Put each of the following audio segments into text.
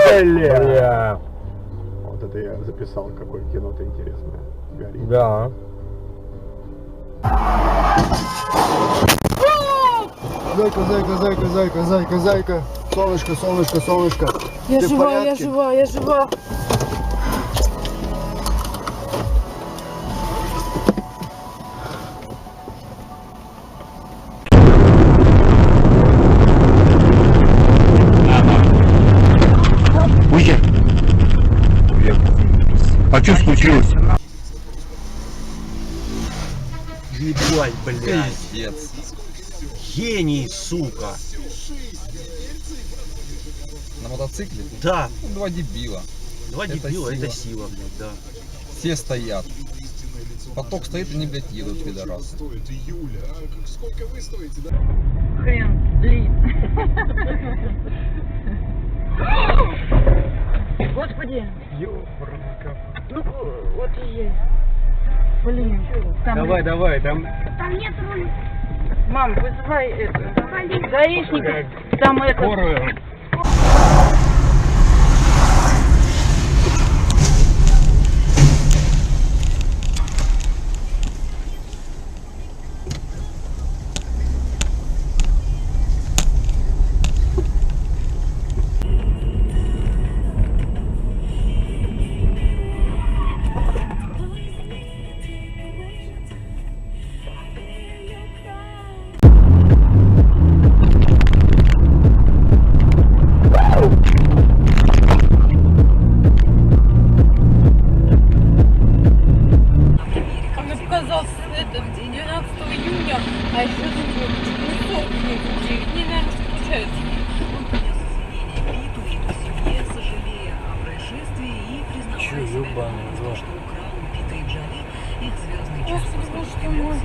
Бля. Вот это я записал, какое кино-то интересное. Горит. Да. Зайка, зайка, зайка, зайка, зайка, зайка. Солнышко, солнышко, солнышко. Я Ты в жива, я порядке? жива, я жива. А что случилось? Ебать, блядь. Пиздец. Гений, сука. На мотоцикле? Да. Ну, два дебила. Два Это дебила, сила. это сила, блядь, да. Все стоят. Поток стоит, они, блядь, едут, пидорасы. Хрен, Ли. Господи. Ну, вот и есть. Блин. Там Давай, там... Там нет руля. Мам, вызывай это. Гаишников. Там это. Скорую. Она показалась это 12 июня, а еще часов не, наверное, включается. Че, ебаный в рот. Господи, боже ты мой.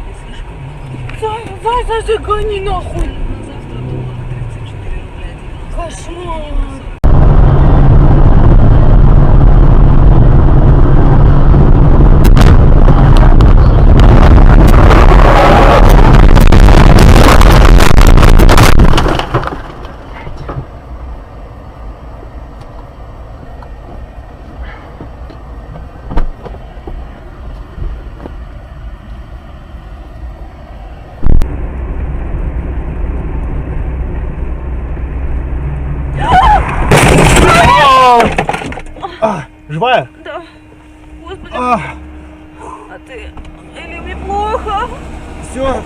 Зай, гони нахуй. Кошмар. Живая? Да. Господи. А ты... Или мне плохо? Все.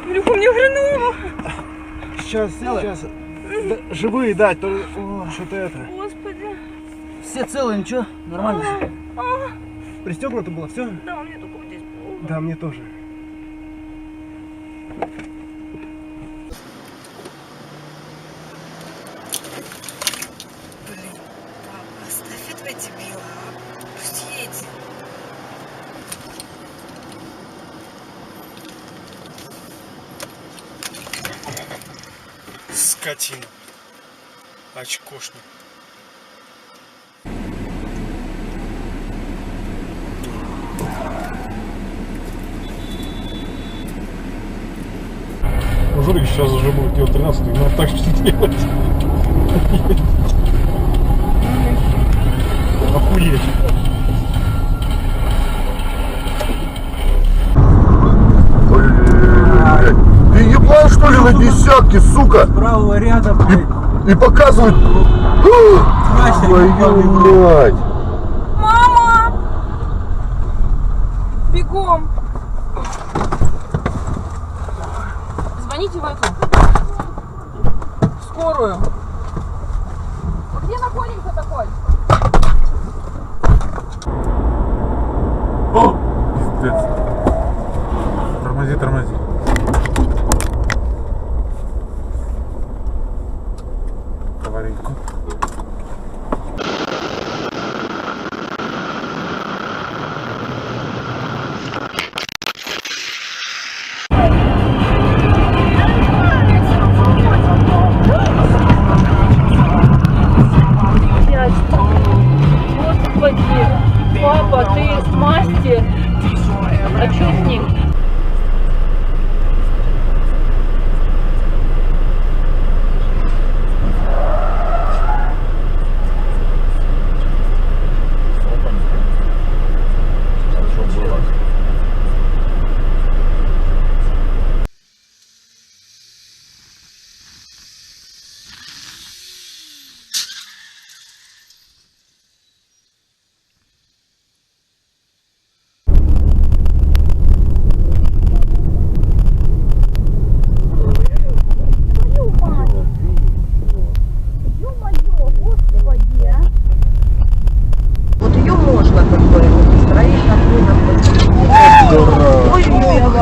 Илюха, мне хреново. Сейчас. Да, живые, да, то что-то это. Господи. Все целые, ничего? Нормально? Пристегнуто было, все? Да, мне только вот здесь плохо. Да, мне тоже. Блин, папа, оставь этого дебила. Пусть едет. Скотина. Очкошник. Журик сейчас уже будет делать 13-й, надо так что делать. Охуеть. Ты ебал, что ли, на десятке, сука? Правого ряда, блядь. И показывают... Твою мать! Мама! Бегом! Звоните в эту. Скорую. Вы где находимся такой? О! Пиздец. Тормози. Аварийку. Господи, папа, ты мастер. А что с ним?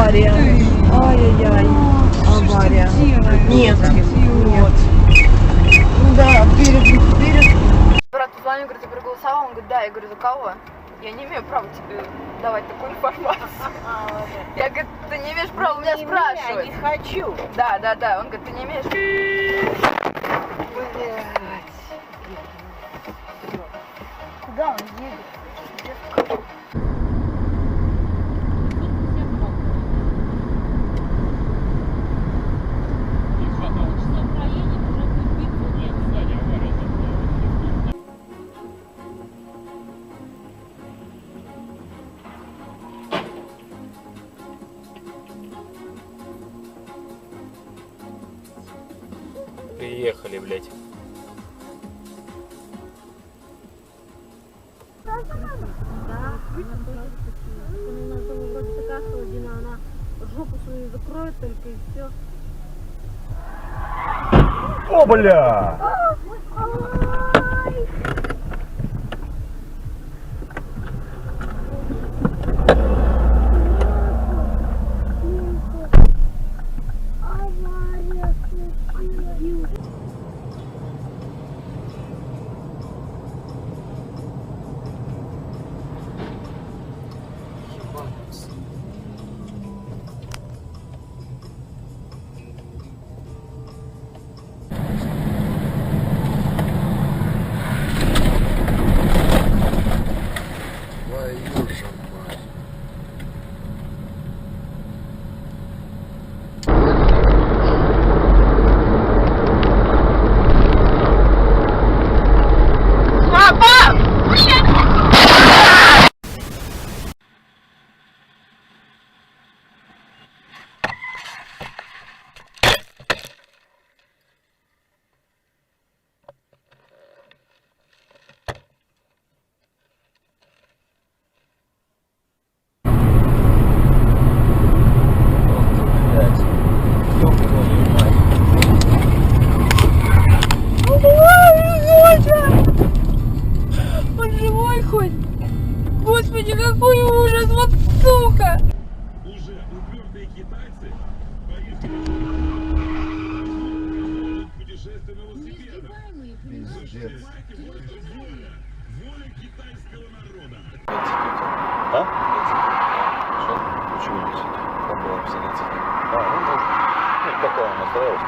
авария. Ай-яй-яй. Авария. Нет. Да, перед. Брат позвонил, говорит, я проголосовал. Он говорит, да. Я говорю, за кого? Я не имею права тебе давать такую информацию. Я говорю, ты не имеешь права меня спрашивать. Я не хочу. Да. Он говорит, ты не имеешь. Блять. Куда он едет? Приехали, блядь. Вроде такая холодина, она жопу свою закроет только и все. О, бля! Господи, какой ужас, вот сука! Уже упертые китайцы поехали путешествие на велосипедах. Воля китайского народа. А? Что? Почему не сидит? Там была обстоятельства. Ну, может. Ну, какая она настроилась.